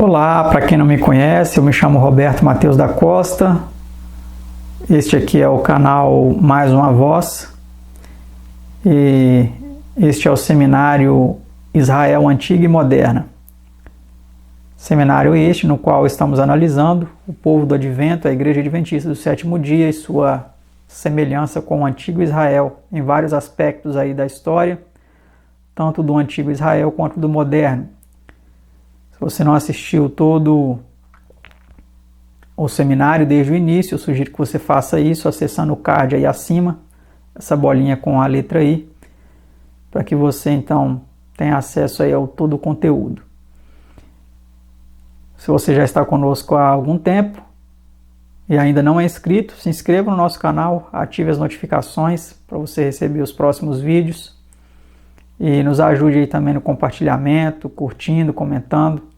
Olá, para quem não me conhece, eu me chamo Roberto Matheus da Costa. Este aqui é o canal Mais Uma Voz e este é o seminário Israel Antiga e Moderna. Seminário este no qual estamos analisando o povo do Advento, a Igreja Adventista do Sétimo Dia e sua semelhança com o Antigo Israel em vários aspectos aí da história, tanto do Antigo Israel quanto do Moderno. Se você não assistiu todo o seminário desde o início, eu sugiro que você faça isso acessando o card aí acima, essa bolinha com a letra I, para que você então tenha acesso aí ao todo o conteúdo. Se você já está conosco há algum tempo e ainda não é inscrito, se inscreva no nosso canal, ative as notificações para você receber os próximos vídeos e nos ajude aí também no compartilhamento, curtindo, comentando.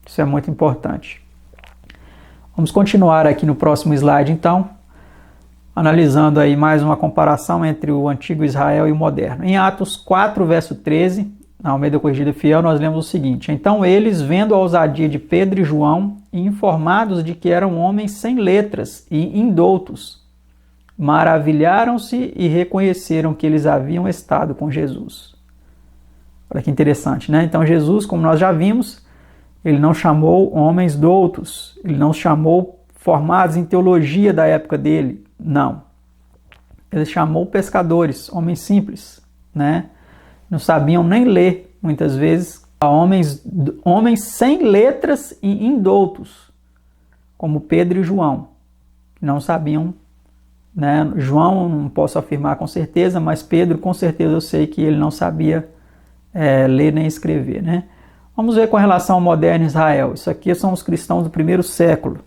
Isso é muito importante. Vamos continuar aqui no próximo slide, então, analisando aí mais uma comparação entre o Antigo Israel e o Moderno. Em Atos 4, verso 13, na Almeida Corrigida Fiel, nós lemos o seguinte: Então eles, vendo a ousadia de Pedro e João, e informados de que eram homens sem letras e indoutos, maravilharam-se e reconheceram que eles haviam estado com Jesus. Olha que interessante, né? Então Jesus, como nós já vimos, ele não chamou homens doutos, ele não chamou formados em teologia da época dele, não. Ele chamou pescadores, homens simples, né? Não sabiam nem ler, muitas vezes, homens sem letras e indoutos, como Pedro e João, não sabiam, né? João não posso afirmar com certeza, mas Pedro com certeza eu sei que ele não sabia ler nem escrever, né? Vamos ver com relação ao moderno Israel. Isso aqui são os cristãos do primeiro século.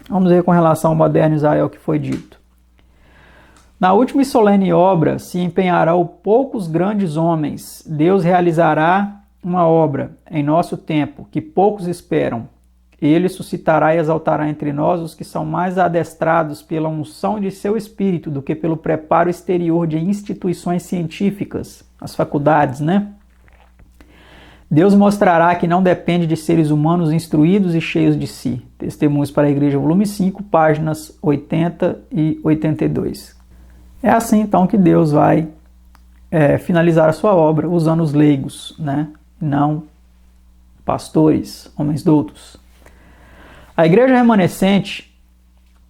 Vamos ver com relação ao moderno Israel o que foi dito. Na última e solene obra se empenharão poucos grandes homens. Deus realizará uma obra em nosso tempo que poucos esperam. Ele suscitará e exaltará entre nós os que são mais adestrados pela unção de seu espírito do que pelo preparo exterior de instituições científicas, as faculdades, né? Deus mostrará que não depende de seres humanos instruídos e cheios de si. Testemunhos para a Igreja, volume 5, páginas 80 e 82. É assim então que Deus vai finalizar a sua obra usando os leigos, né? Não pastores, homens doutos. A Igreja remanescente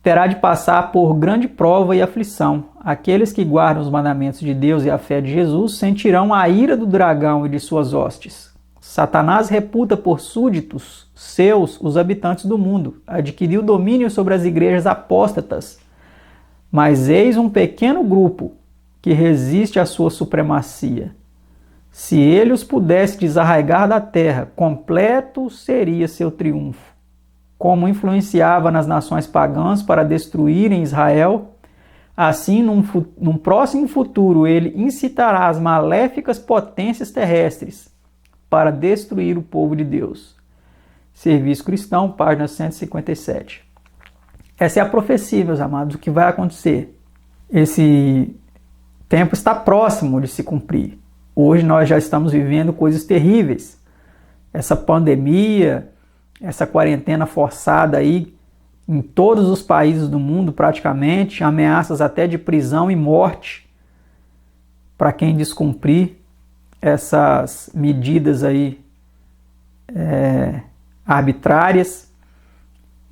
terá de passar por grande prova e aflição. Aqueles que guardam os mandamentos de Deus e a fé de Jesus sentirão a ira do dragão e de suas hostes. Satanás reputa por súditos seus os habitantes do mundo, adquiriu domínio sobre as igrejas apóstatas, mas eis um pequeno grupo que resiste à sua supremacia. Se ele os pudesse desarraigar da terra, completo seria seu triunfo. Como influenciava nas nações pagãs para destruírem Israel, assim num próximo futuro ele incitará as maléficas potências terrestres para destruir o povo de Deus. Serviço Cristão, página 157. Essa é a profecia, meus amados, o que vai acontecer. Esse tempo está próximo de se cumprir. Hoje nós já estamos vivendo coisas terríveis. Essa pandemia, essa quarentena forçada aí em todos os países do mundo praticamente, ameaças até de prisão e morte para quem descumprir essas medidas aí arbitrárias,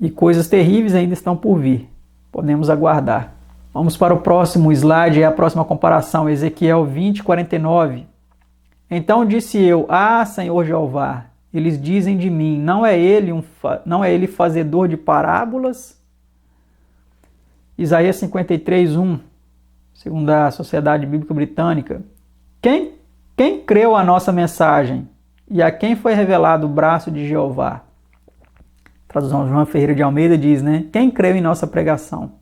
e coisas terríveis ainda estão por vir. Podemos aguardar. Vamos para o próximo slide, a próxima comparação, Ezequiel 20, 49. Então disse eu: Ah, Senhor Jeová, eles dizem de mim, não é ele fazedor de parábolas? Isaías 53, 1, segundo a Sociedade Bíblica Britânica. Quem creu a nossa mensagem e a quem foi revelado o braço de Jeová? A tradução de João Ferreira de Almeida diz, né? Quem creu em nossa pregação?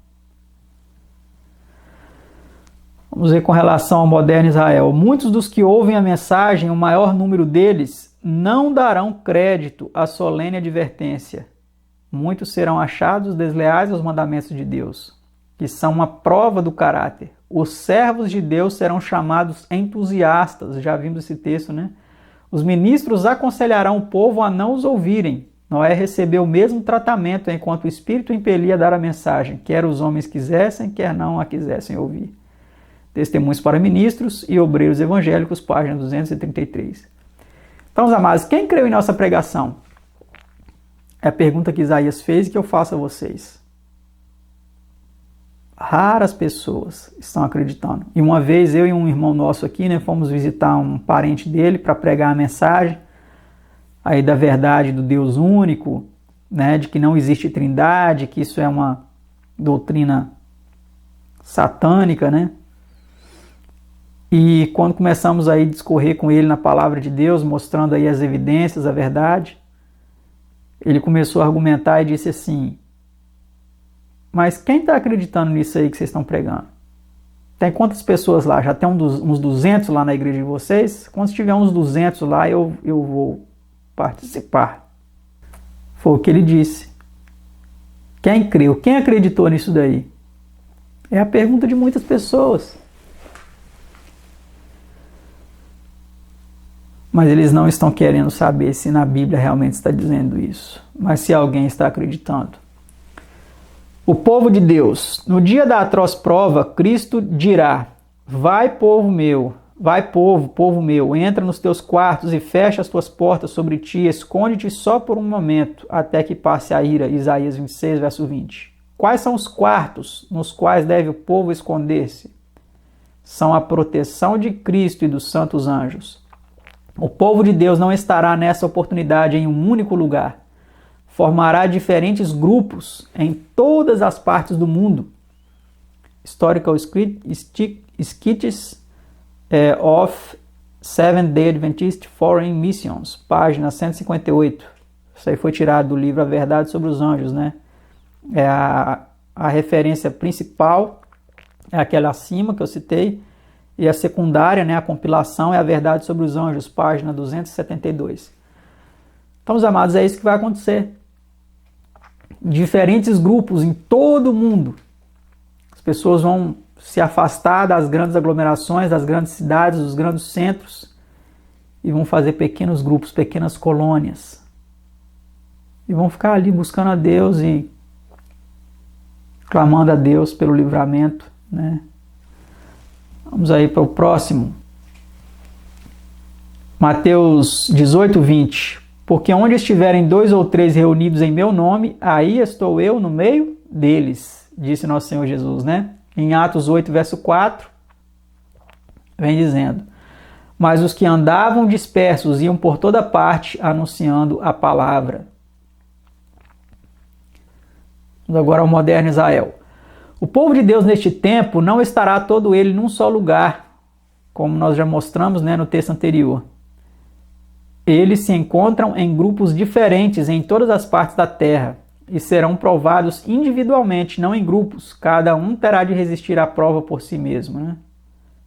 Vamos ver com relação ao moderno Israel. Muitos dos que ouvem a mensagem, o maior número deles, não darão crédito à solene advertência. Muitos serão achados desleais aos mandamentos de Deus, que são uma prova do caráter. Os servos de Deus serão chamados entusiastas, já vimos esse texto, né? Os ministros aconselharão o povo a não os ouvirem, Noé recebeu o mesmo tratamento enquanto o Espírito impelia a dar a mensagem, quer os homens quisessem, quer não a quisessem ouvir. Testemunhos para Ministros e Obreiros Evangélicos, página 233. Então, os amados, quem creu em nossa pregação? É a pergunta que Isaías fez e que eu faço a vocês. Raras pessoas estão acreditando. E uma vez eu e um irmão nosso aqui, né, fomos visitar um parente dele para pregar a mensagem aí da verdade do Deus único, né, de que não existe trindade, que isso é uma doutrina satânica, né? E quando começamos aí a discorrer com ele na palavra de Deus, mostrando aí as evidências, a verdade, ele começou a argumentar e disse assim: mas quem está acreditando nisso aí que vocês estão pregando? Tem quantas pessoas lá? Já tem uns 200 lá na igreja de vocês? Quando tiver uns 200 lá, eu vou participar. Foi o que ele disse. Quem creu? Quem acreditou nisso daí? É a pergunta de muitas pessoas. Mas eles não estão querendo saber se na Bíblia realmente está dizendo isso. Mas se alguém está acreditando. O povo de Deus, no dia da atroz prova, Cristo dirá: vai, povo meu, vai, povo meu, entra nos teus quartos e fecha as tuas portas sobre ti, esconde-te só por um momento, até que passe a ira. Isaías 26, verso 20. Quais são os quartos nos quais deve o povo esconder-se? São a proteção de Cristo e dos santos anjos. O povo de Deus não estará nessa oportunidade em um único lugar. Formará diferentes grupos em todas as partes do mundo. Historical Sketches of Seventh-day Adventist Foreign Missions, página 158. Isso aí foi tirado do livro A Verdade sobre os Anjos, né? A referência principal é aquela acima que eu citei, e a secundária, né, a compilação, é A Verdade sobre os Anjos, página 272. Então, os amados, é isso que vai acontecer. Diferentes grupos em todo o mundo. As pessoas vão se afastar das grandes aglomerações, das grandes cidades, dos grandes centros, e vão fazer pequenos grupos, pequenas colônias. E vão ficar ali buscando a Deus e clamando a Deus pelo livramento, né? Vamos aí para o próximo. Mateus 18, 20. Porque onde estiverem 2 ou 3 reunidos em meu nome, aí estou eu no meio deles, disse nosso Senhor Jesus, né? Em Atos 8, verso 4, vem dizendo: mas os que andavam dispersos iam por toda parte anunciando a palavra. Vamos agora ao moderno Israel. O povo de Deus neste tempo não estará todo ele num só lugar, como nós já mostramos, né, no texto anterior. Eles se encontram em grupos diferentes em todas as partes da terra e serão provados individualmente, não em grupos. Cada um terá de resistir à prova por si mesmo, né?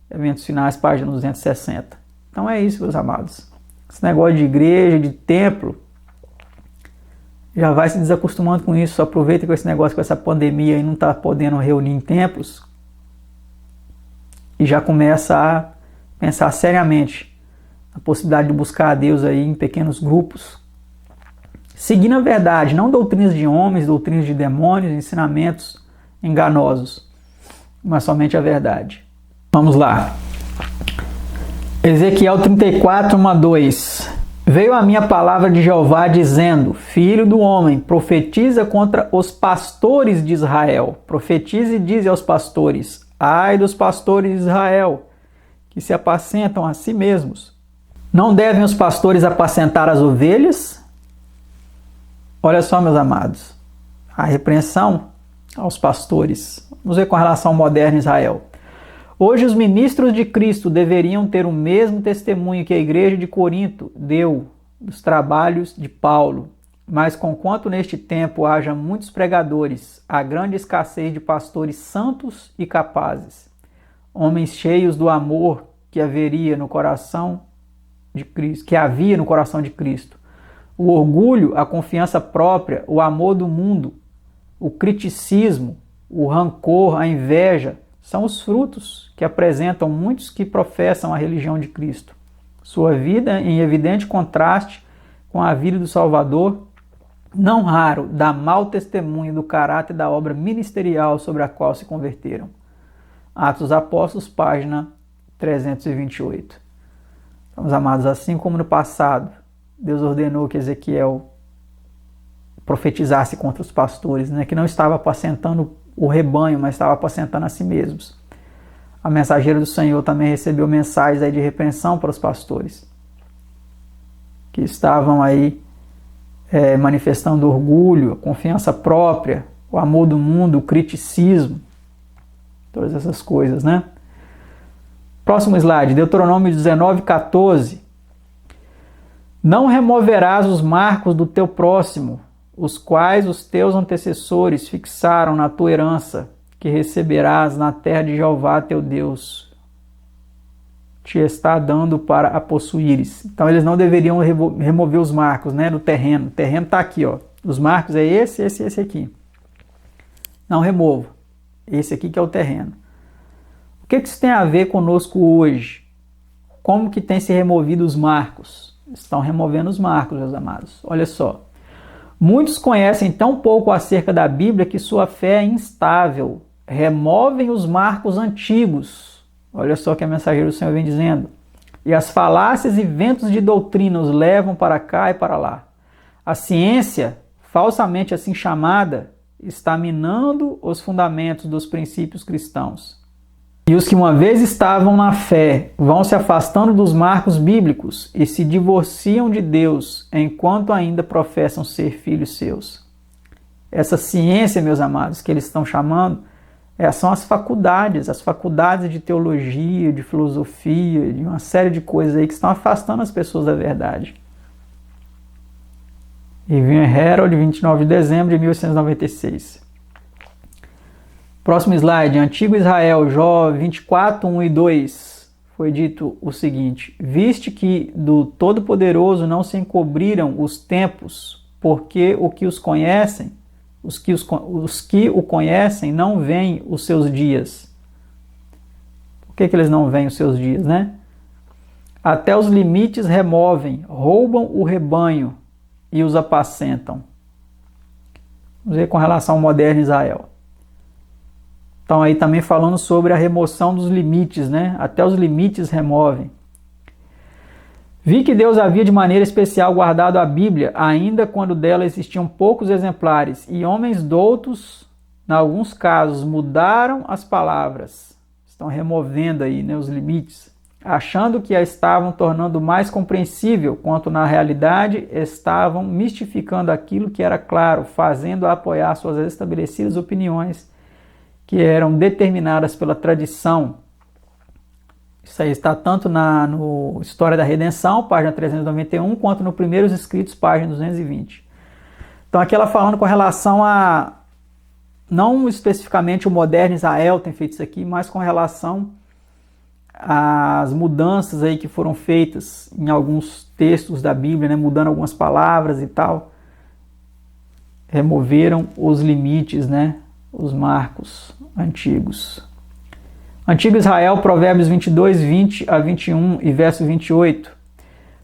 Eventos Finais, página 260. Então é isso, meus amados. Esse negócio de igreja, de templo, já vai se desacostumando com isso. Só aproveita com esse negócio, com essa pandemia e não está podendo reunir em templos, e já começa a pensar seriamente a possibilidade de buscar a Deus aí em pequenos grupos, seguindo a verdade, não doutrinas de homens, doutrinas de demônios, ensinamentos enganosos, mas somente a verdade. Vamos lá. Ezequiel 34, 1 a 2. Veio a minha palavra de Jeová dizendo: filho do homem, profetiza contra os pastores de Israel. Profetiza e dize aos pastores: ai dos pastores de Israel, que se apacentam a si mesmos. Não devem os pastores apacentar as ovelhas? Olha só, meus amados, a repreensão aos pastores. Vamos ver com relação ao moderno Israel. Hoje os ministros de Cristo deveriam ter o mesmo testemunho que a igreja de Corinto deu dos trabalhos de Paulo. Mas conquanto neste tempo haja muitos pregadores, há grande escassez de pastores santos e capazes, homens cheios do amor que havia no coração de Cristo. O orgulho, a confiança própria, o amor do mundo, o criticismo, o rancor, a inveja, são os frutos que apresentam muitos que professam a religião de Cristo. Sua vida em evidente contraste com a vida do Salvador não raro dá mau testemunho do caráter da obra ministerial sobre a qual se converteram. Atos dos Apóstolos, página 328. Então, meus amados, assim como no passado, Deus ordenou que Ezequiel profetizasse contra os pastores, né, que não estava apacentando o rebanho, mas estava apacentando a si mesmos. A mensageira do Senhor também recebeu mensagens aí de repreensão para os pastores, que estavam aí manifestando orgulho, confiança própria, o amor do mundo, o criticismo, todas essas coisas, né? Próximo slide, Deuteronômio 19:14. Não removerás os marcos do teu próximo, os quais os teus antecessores fixaram na tua herança, que receberás na terra de Jeová teu Deus te está dando para a possuíres. Então eles não deveriam remover os marcos, né, do terreno. O terreno está aqui, ó. Os marcos é esse aqui. Não removo. Esse aqui que é o terreno. O que isso tem a ver conosco hoje? Como que tem se removido os marcos? Estão removendo os marcos, meus amados. Olha só. Muitos conhecem tão pouco acerca da Bíblia que sua fé é instável. Removem os marcos antigos. Olha só o que a mensageira do Senhor vem dizendo. E as falácias e ventos de doutrina os levam para cá e para lá. A ciência, falsamente assim chamada, está minando os fundamentos dos princípios cristãos. E os que uma vez estavam na fé vão se afastando dos marcos bíblicos e se divorciam de Deus enquanto ainda professam ser filhos seus. Essa ciência, meus amados, que eles estão chamando, são as faculdades de teologia, de filosofia, de uma série de coisas aí que estão afastando as pessoas da verdade. Review and Herald, 29 de dezembro de 1896. Próximo slide, Antigo Israel, Jó 24, 1 e 2. Foi dito o seguinte: viste que do Todo-Poderoso não se encobriram os tempos, porque os que o conhecem não veem os seus dias. Por que eles não veem os seus dias, né? Até os limites removem, roubam o rebanho e os apacentam. Vamos ver com relação ao moderno Israel. Então aí também falando sobre a remoção dos limites, né? Até os limites removem. Vi que Deus havia de maneira especial guardado a Bíblia, ainda quando dela existiam poucos exemplares, e homens doutos, em alguns casos, mudaram as palavras. Estão removendo aí, né, os limites, achando que a estavam tornando mais compreensível, quanto na realidade estavam mistificando aquilo que era claro, fazendo-a apoiar suas estabelecidas opiniões, que eram determinadas pela tradição. Isso aí está tanto no História da Redenção, página 391, quanto no Primeiros Escritos, página 220. Então aqui ela falando com relação a, não especificamente o moderno Israel tem feito isso aqui, mas com relação às mudanças aí que foram feitas em alguns textos da Bíblia, né, mudando algumas palavras e tal. Removeram os limites, né, os marcos antigos. Antigo Israel, Provérbios 22, 20 a 21 e verso 28.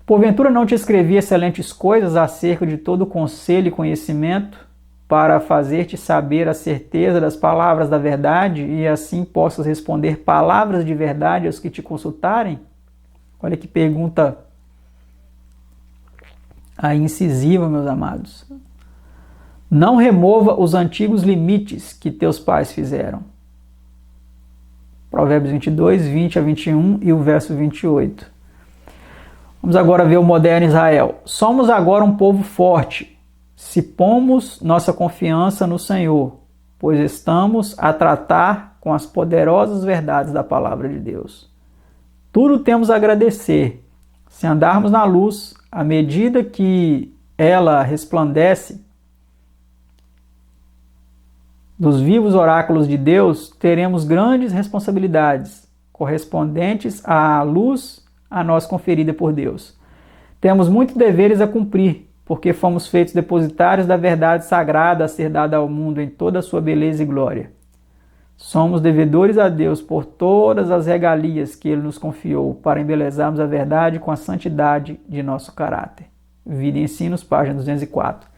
Porventura não te escrevi excelentes coisas acerca de todo conselho e conhecimento, para fazer-te saber a certeza das palavras da verdade, e assim possas responder palavras de verdade aos que te consultarem? Olha que pergunta aí incisiva, meus amados. Não remova os antigos limites que teus pais fizeram. Provérbios 22, 20 a 21 e o verso 28. Vamos agora ver o moderno Israel. Somos agora um povo forte, se pomos nossa confiança no Senhor, pois estamos a tratar com as poderosas verdades da palavra de Deus. Tudo temos a agradecer. Se andarmos na luz, à medida que ela resplandece, dos vivos oráculos de Deus, teremos grandes responsabilidades correspondentes à luz a nós conferida por Deus. Temos muitos deveres a cumprir, porque fomos feitos depositários da verdade sagrada a ser dada ao mundo em toda a sua beleza e glória. Somos devedores a Deus por todas as regalias que Ele nos confiou, para embelezarmos a verdade com a santidade de nosso caráter. Vida e Ensinos, página 204.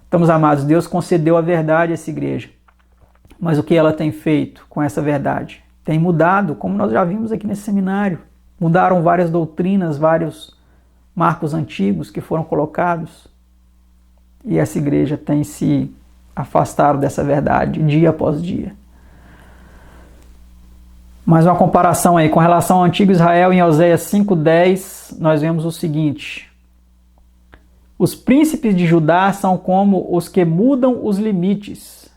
Então, meus amados, Deus concedeu a verdade a essa igreja. Mas o que ela tem feito com essa verdade? Tem mudado, como nós já vimos aqui nesse seminário. Mudaram várias doutrinas, vários marcos antigos que foram colocados. E essa igreja tem se afastado dessa verdade dia após dia. Mais uma comparação aí com relação ao antigo Israel, em Oséias 5:10, nós vemos o seguinte: os príncipes de Judá são como os que mudam os limites.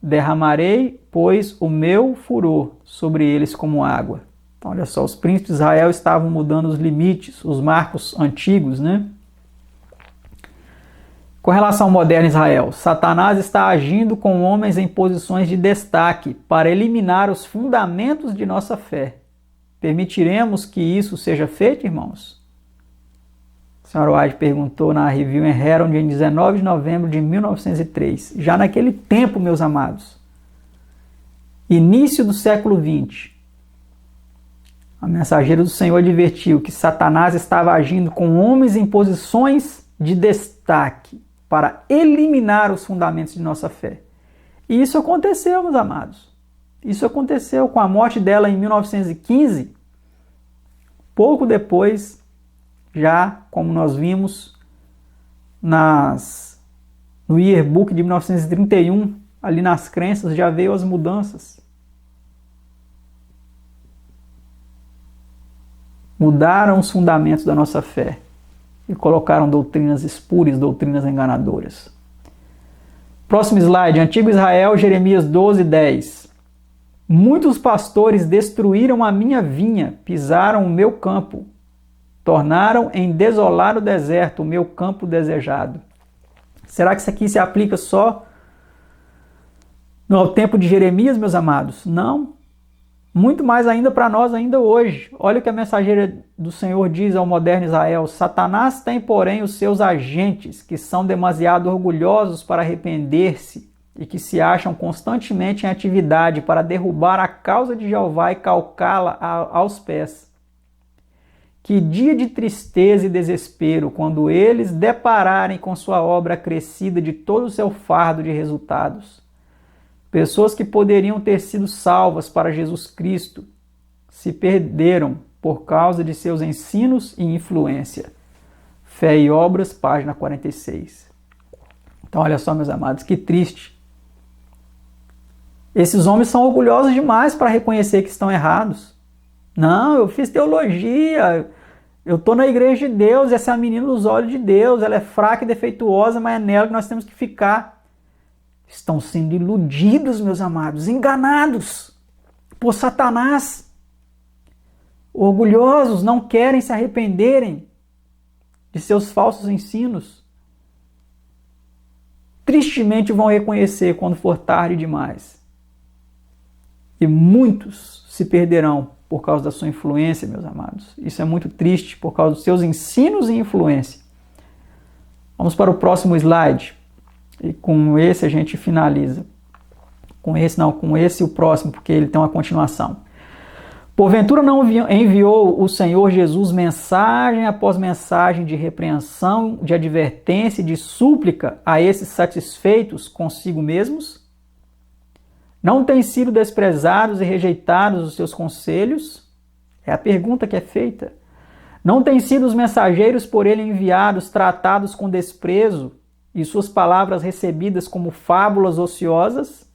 Derramarei, pois, o meu furor sobre eles como água. Então, olha só, os príncipes de Israel estavam mudando os limites, os marcos antigos, né? Com relação ao moderno Israel, Satanás está agindo com homens em posições de destaque para eliminar os fundamentos de nossa fé. Permitiremos que isso seja feito, irmãos? O Sr. White perguntou na Review and Herald em 19 de novembro de 1903. Já naquele tempo, meus amados, início do século XX, a mensageira do Senhor advertiu que Satanás estava agindo com homens em posições de destaque para eliminar os fundamentos de nossa fé. E isso aconteceu, meus amados. Isso aconteceu com a morte dela em 1915. Pouco depois, já como nós vimos no yearbook de 1931, ali nas crenças já veio as mudanças. Mudaram os fundamentos da nossa fé e colocaram doutrinas espúrias, doutrinas enganadoras. Próximo slide, Antigo Israel, Jeremias 12:10. Muitos pastores destruíram a minha vinha, pisaram o meu campo, tornaram em desolado deserto o meu campo desejado. Será que isso aqui se aplica só no tempo de Jeremias, meus amados? Não. Muito mais ainda para nós ainda hoje. Olha o que a mensageira do Senhor diz ao moderno Israel. Satanás tem, porém, os seus agentes, que são demasiado orgulhosos para arrepender-se e que se acham constantemente em atividade para derrubar a causa de Jeová e calcá-la aos pés. Que dia de tristeza e desespero quando eles depararem com sua obra acrescida de todo o seu fardo de resultados. Pessoas que poderiam ter sido salvas para Jesus Cristo se perderam por causa de seus ensinos e influência. Fé e Obras, página 46. Então, olha só, meus amados, que triste. Esses homens são orgulhosos demais para reconhecer que estão errados. Não, eu fiz teologia, eu estou na igreja de Deus, essa é a menina dos olhos de Deus, ela é fraca e defeituosa, mas é nela que nós temos que ficar. Estão sendo iludidos, meus amados, enganados por Satanás. Orgulhosos, não querem se arrependerem de seus falsos ensinos. Tristemente vão reconhecer quando for tarde demais. E muitos se perderão por causa da sua influência, meus amados. Isso é muito triste por causa dos seus ensinos e influência. Vamos para o próximo slide. E com esse a gente finaliza. Com esse e o próximo, porque ele tem uma continuação. Porventura não enviou o Senhor Jesus mensagem após mensagem de repreensão, de advertência e de súplica a esses satisfeitos consigo mesmos? Não têm sido desprezados e rejeitados os seus conselhos? É a pergunta que é feita. Não têm sido os mensageiros por ele enviados tratados com desprezo e suas palavras recebidas como fábulas ociosas?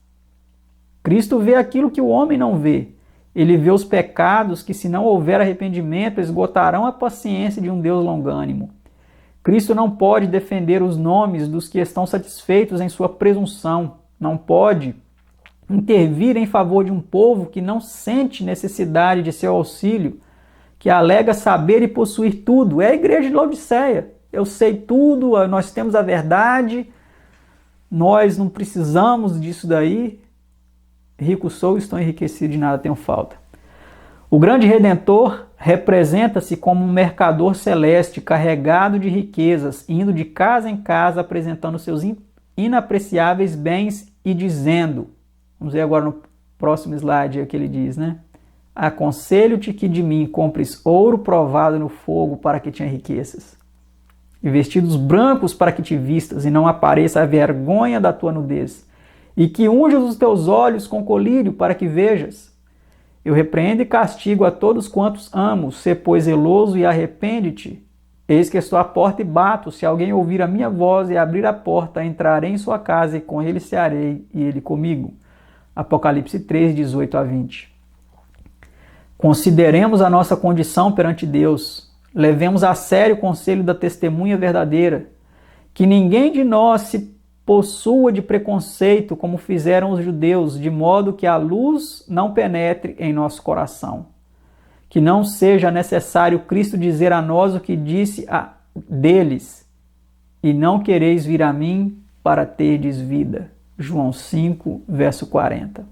Cristo vê aquilo que o homem não vê. Ele vê os pecados que, se não houver arrependimento, esgotarão a paciência de um Deus longânimo. Cristo não pode defender os nomes dos que estão satisfeitos em sua presunção. Não pode intervir em favor de um povo que não sente necessidade de seu auxílio, que alega saber e possuir tudo. É a igreja de Laodiceia. Eu sei tudo, nós temos a verdade, nós não precisamos disso daí. Rico sou, estou enriquecido, de nada tenho falta. O grande Redentor representa-se como um mercador celeste carregado de riquezas, indo de casa em casa apresentando seus inapreciáveis bens e dizendo, vamos ver agora no próximo slide o que ele diz, né? Aconselho-te que de mim compres ouro provado no fogo para que te enriqueças. e vestidos brancos para que te vistas, e não apareça a vergonha da tua nudez, e que unjas os teus olhos com colírio para que vejas. Eu repreendo e castigo a todos quantos amo, sê pois zeloso e arrepende-te. Eis que estou à porta e bato, se alguém ouvir a minha voz e abrir a porta, entrarei em sua casa e com ele cearei e ele comigo. Apocalipse 3, 18 a 20. Consideremos a nossa condição perante Deus, levemos a sério o conselho da testemunha verdadeira, que ninguém de nós se possua de preconceito como fizeram os judeus, de modo que a luz não penetre em nosso coração. Que não seja necessário Cristo dizer a nós o que disse a deles, e não quereis vir a mim para terdes vida. João 5, verso 40.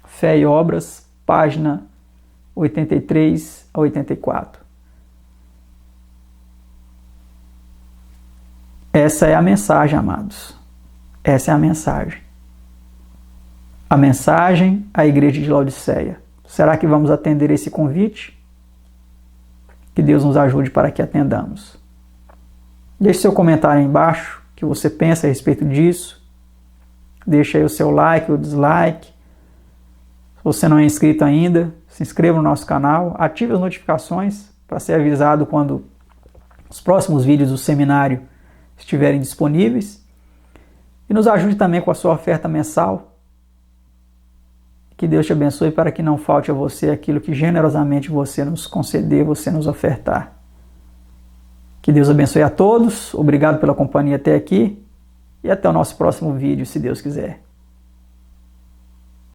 Fé e Obras, página 83 a 84. Essa é a mensagem, amados. Essa é a mensagem. A mensagem à igreja de Laodiceia. Será que vamos atender esse convite? Que Deus nos ajude para que atendamos. Deixe seu comentário aí embaixo, o que você pensa a respeito disso. Deixe aí o seu like ou dislike. Se você não é inscrito ainda, se inscreva no nosso canal, ative as notificações para ser avisado quando os próximos vídeos do seminário estiverem disponíveis. E nos ajude também com a sua oferta mensal. Que Deus te abençoe para que não falte a você aquilo que generosamente você nos conceder, você nos ofertar. Que Deus abençoe a todos. Obrigado pela companhia até aqui. E até o nosso próximo vídeo, se Deus quiser.